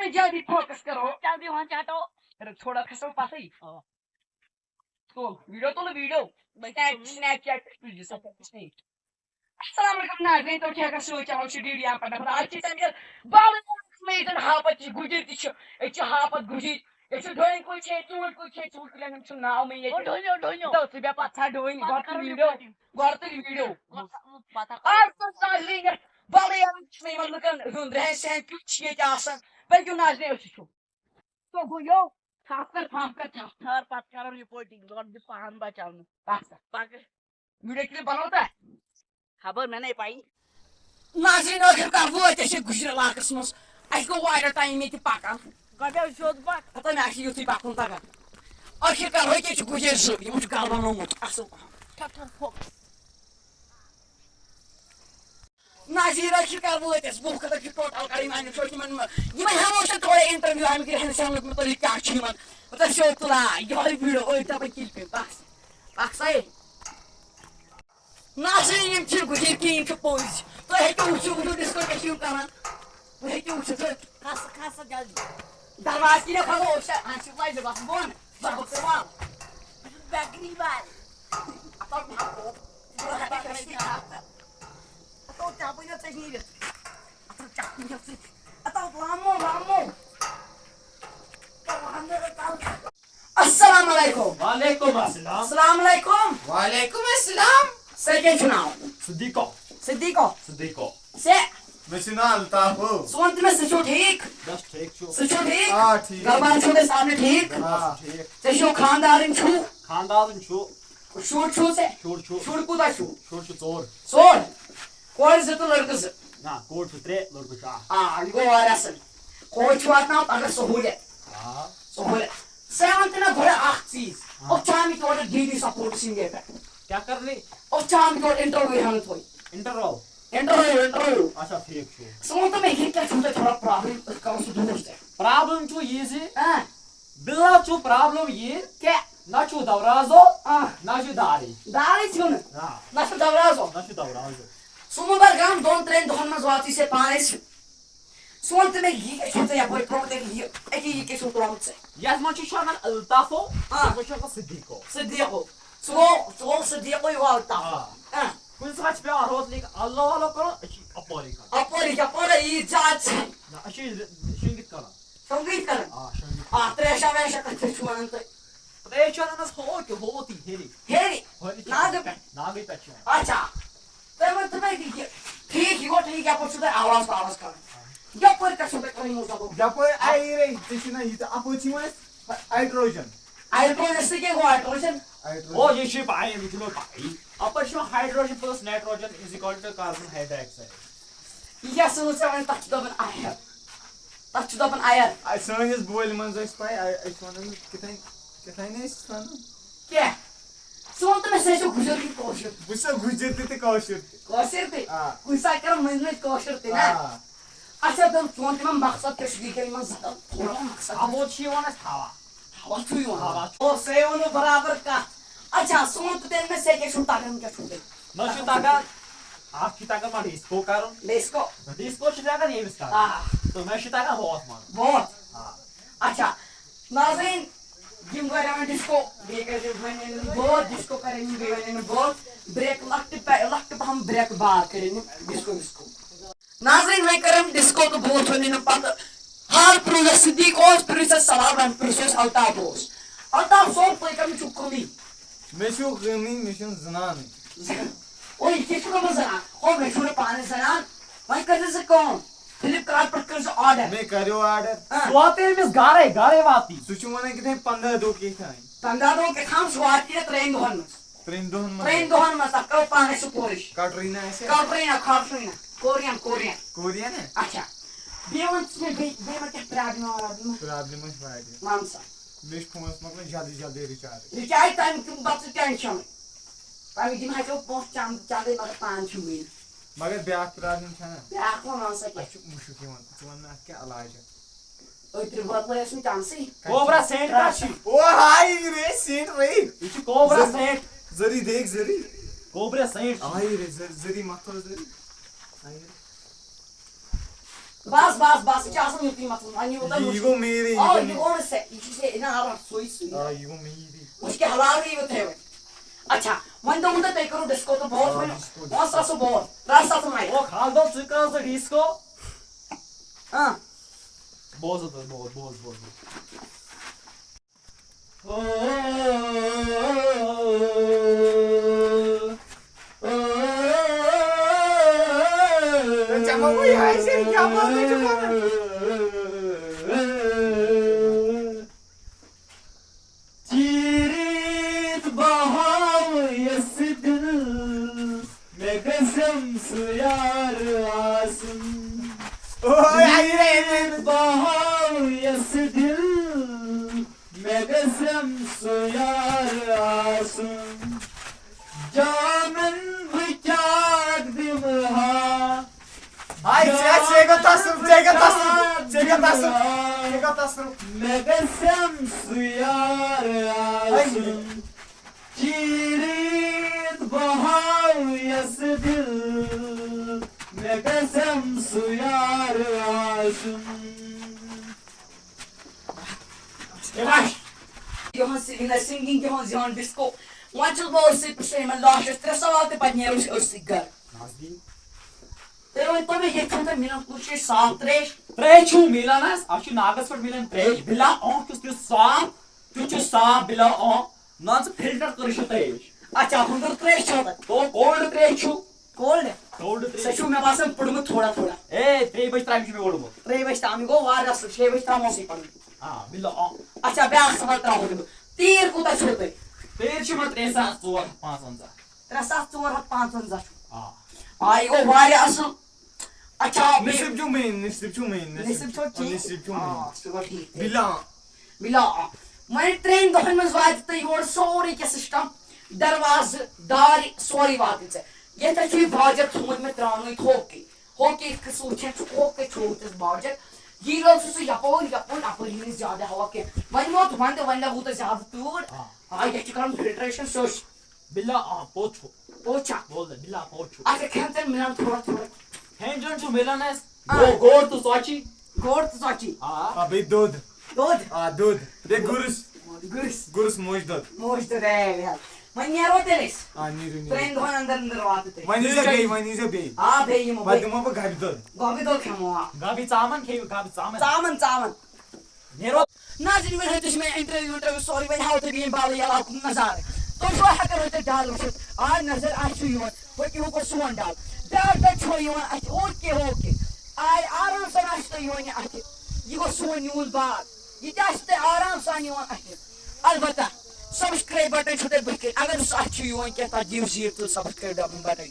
में जल्दी फोकस करो जल्दी वहाँ चाटो अरे थोड़ा खसो पास ही तो वीडियो बेटा स्नैपचैट नहीं अस्सलाम वालेकुम नाज़रीन तो क्या कर सोच आओ शेड्यूल यहां पर आज की टाइम बाल में इधर हापत गुजर दिश एच हापत गुजर एच डोइन कोई छे चूट लेन छ नाव में ये ढोइनो तो सिबे पछा डोइन गॉट वीडियो और तो नाज़रीन बाल यार में मतलब हुन रहे से कुछ ये आसान पर क्यों नाज़रीन हो तो गुयो खाकर हर पास करो रिपोर्टिंग गॉड द पान बचाओ पाक वीडियो क्लिप बनाता है खबर मैंने पाई नाज़रीन आखिरकार वो ऐसे गुजर इलाकस मस आई गो वायर टाइम में पाका गडे शोध पाक पता मैं आखिर युति पाकुन तगा आखिरकार हो के गुजर सो ये मुझे गाल बनाऊंगा असो ठठर फोक नाज़रीन आखिरकार वो ऐसे वो कदा की टोटल गाड़ी में छोड़ के मन ये मैं हमेशा थोड़े इंटरव्यू हम के रहने से हम लोग में तो क्या छी मन पता शो तुला ये वाली वीडियो ओए तब की पे बस सही नाज़रीन ये चीज गुजर की इनके पोज तो है कि उसे उधर डिस्को कैसे करना वो है कि उसे खास जल्दी दरवाजे की ना खोलो उसे आंसू वाइज बस बोन सब करवा बैगनी बाल आता भागो atau capeknya cek ini deh atau capeknya sih atau lamo Assalamualaikum. Waalaikumsalam. Assalamualaikum. Waalaikumsalam. Saya quem chunau? Siddiqo. Siddiqo. Se. मैं सुना अल्ताफ हूँ। सुनते में सचो ठीक? बस ठीक छो। सचो ठीक? हाँ ठीक। गलबान छोटे सामने ठीक? हाँ ठीक। सचो खानदारिन छू? खानदारिन छू। शूट से? शूट कुदा छू? शूट छू चोर। चोर? कोई से तो लड़के से? ना कोट छू त्रे लड़के चाह। हाँ इनको वाला सन। कोई छुआत ना अगर सहूलियत। हाँ। सहूलियत। सेवंत ना घोड़े आख चीज। और चामी तो वाले डीडी सपोर्ट सिंगे पे। क्या कर रही? और चामी तो इंटरव्यू हम तो। इंटरव्यू अच्छा ठीक छो। समझ तो मैं क्या छोटे थोड़ा प्रॉब्लम का उसे दूर से। प्रॉब्लम छो ये से? हाँ। बिल्ला छो प्रॉब्लम ये? क्या? ना छो दवराजो? हाँ। ना छो दारी। दारी छो ना? हाँ। ना छो दवराजो? ना छो दवराजो। सुमबर गाम दोन ट्रेन दोन में जाती से पाँच सोनते में ये छोटे या कोई प्रॉब्लम ये एक ये के छोटे प्रॉब्लम से यार मुझे शामिल अल्ताफो हाँ मुझे शामिल सिद्दीको सिद्दीको ये वालता हाँ कुछ सच पे और होत लेकिन अल्लाह वाला करो अपोरी ये जात ना अच्छी संगीत करो हाँ त्रेशा वैशा करते छुआन तो त्रेशा ना होती हेरी ना दे अच्छा अच्छा तो मैं ठीक है कुछ तो आवाज कर या पर का सुबह कहीं हो सकता या पर आई रे जिसने ये तो अपोची में हाइड्रोजन से क्या हुआ हाइड्रोजन ओ ये शिप आई है मुझे भाई अपर शो hydrogen plus nitrogen is equal to carbon hydroxide या सोच से मैंने टच दबन आयर आई सोनिस बोल मन जस पाई आई सोनन कितने नहीं सन क्या सोन तो मैं सही गुजर की कोशिश बुसा गुजर ते कोशिश थे गुस्सा कर मैं कोशिश थे ना अच्छा तो सोन के मकसद के शुरू के मैं ज्यादा थोड़ा मकसद अब वो छीवाना हवा ओ से उन बराबर का अच्छा सोन तो तेरे में से के शुरू ताकन क्या शुरू न शुरू ताकन आप की ताकन मार डिस्को करो डिस्को शिताकन ये बिस्का तो मैं शिताकन बहुत हां अच्छा नाज़रीन जिम वगैरह में डिस्को बहुत डिस्को करेंगे बहुत ब्रेक लफ्ट हम ब्रेक बार करेंगे डिस्को नाज़रीन मैं करम डिस्को तो बहुत होने न पता हाल प्रोसेस सिद्दीक और प्रोसेस सलाम एंड प्रोसेस अल्ताफ सो कोई कम चुकमी मैं जनान ओए किस को मजा ओ मैं छोड़ पाने जनान मैं कर से कौन फ्लिपकार्ट पर कर ऑर्डर मैं करो ऑर्डर स्वाते में गारे वाती सुचु मने कितने 15 दो के थाई 15 दो के खाम स्वाती है ट्रेन दोहन में तक पाने से पोरिश कटरीना कोरियन है अच्छा बेवन में क्या प्रॉब्लम है मानसा मेरे फोन में जल्दी रिचार्ज टाइम तुम बात टेंशन पावी दिन है तो पोस्ट चांदे मगर 5 मिनट मगर ब्याह प्रॉब्लम है ना ब्याह को ना सके मुश्किल है तुम में क्या इलाज है ओए तेरे बात में इसमें चांस है कोबरा सेंट काशी ओ हाय रे सेंट रे इस कोबरा सेंट जरी देख कोबरा सेंट हाय रे जरी मत जरी हाय بس بس بس یہ آسان یوتی مطلب یہ گو میری یہ گو سے یہ نا آرام سوئی سوئی یہ گو میری اس کے حلال ہی ہوتے ہیں اچھا ون دو تھی کرو ڈسکو تو بہت پانچ ساس بہت 10 ساس مائی او کھال دو ژٕ کر سا ڈسکو ہاں بوز بوز بوز بوز چیریت بہاو یس دل میں قسم سیار آسن چیریت بہاو یس دل میں قسم سیار آسن جامن بچاک دمہا Ai, chega tasım. میں قسم سیار آسن چیریت بہاو یس دل میں قسم سیار آسن سنگنگ یہ ڈسکو ون چھ بہت پچھلے لاسٹس 3 سوال تو پہ نیرو گھر تھی ورنو مے یہ ملان کچھ صاف تریش تریش ملان اتھ ناگس پہ ملان تریش بلا اون کس صاف تیت صاف بلا اون نا فلٹر کر تریش اچھا ہندر تریش تو کولڈ تریش کولڈ کولڈ تریش سہ مے باسان پڑمت تھوڑا تھوڑا اے 3 بج ترام مے وڑمت 3 بج تام گو وار 6 بج تام اوسے پڑھ ہاں بلا اون اچھا بیاکھ سوال تراو تیر کوتا چھو تھی تیر چھ مت 3,455 3,455 ہاں آئی گو وار اصل اچھا نصب چھو مین نصب چھو ٹھیک بلا بلا وۄنۍ 3 دۄہن منٛز واتہِ تۄہہِ یور سورُے کینٛہہ سسٹم دروازٕ دارِ سورُے واتہِ ژےٚ ییٚتٮ۪تھ چھُ یہِ باجر تھوٚمُت مےٚ ترٛاونٲیِتھ ہوکے یِتھ کٔنۍ سُہ وٕچھان چھُ ہوکے تھوٚومُت باجر یہِ لوگ چھُ سُہ یپٲرۍ اپٲرۍ یی نہٕ زیادٕ ہوا کینٛہہ وۄنۍ ووت ونٛدٕ وۄنۍ لگوٕ تۄہہِ زیادٕ تۭر آ ییٚتہِ چھِ کران فلٹریشن سیوٚش بلا پوٚت چھُ پوٚت چھا بول بلا پوٚت چھُ اچھا کھٮ۪ن چٮ۪ن مِلان تھوڑا تھوڑا کھٮ۪ن چٮ۪ن چھُ مِلان اَسہِ گوڑ تہٕ ژۄچی گوڑ تہٕ ژۄچی بیٚیہِ دۄد دۄد دۄد بیٚیہِ گُرس گُرس موج دۄد وۄنۍ نیرو تیٚلہِ أسۍ نیٖرِو 3 دۄہن اندر واتہٕ تیٚلہِ وۄنۍ ییٖزیو بیٚیہِ آ بیٚیہِ یِمو پتہٕ دِمو بہٕ گبہِ دۄد گۄبہِ دۄد کھٮ۪مو آ گابی ژامن کھیٚیِو گابی ژامن ژامن نیرو ناظریٖن وۄنۍ ہٲیتو مےٚ انٹرویو سورُے وۄنۍ ہاوو تۄہہِ بہٕ ییٚمہِ بالہٕ علاقُک نظارٕ تُہۍ چھِوا ہٮ۪کان وۄنۍ ڈل وٕچھِتھ آ نظر اَتھ چھُ یِوان پٔکِو گۄڈٕ سون ڈل بیٛاکھ ڈل چھُوا یِوان اَتھِ اوکے آے آرام سان آسہِ تۄہہِ یِوان یہِ اَتھِ یہِ گوٚو سون نیوٗل باغ یہِ تہِ آسہِ تۄہہِ آرام سان یِوان اَتھِ البتہ سبسکرایب بٹن چھُو تۄہہِ بٕتھِ کَنۍ اگر نہٕ سُہ اَتھِ چھُ یِوان کینٛہہ تَتھ دِیِو زیٖر تہٕ سبسکرایب بٹن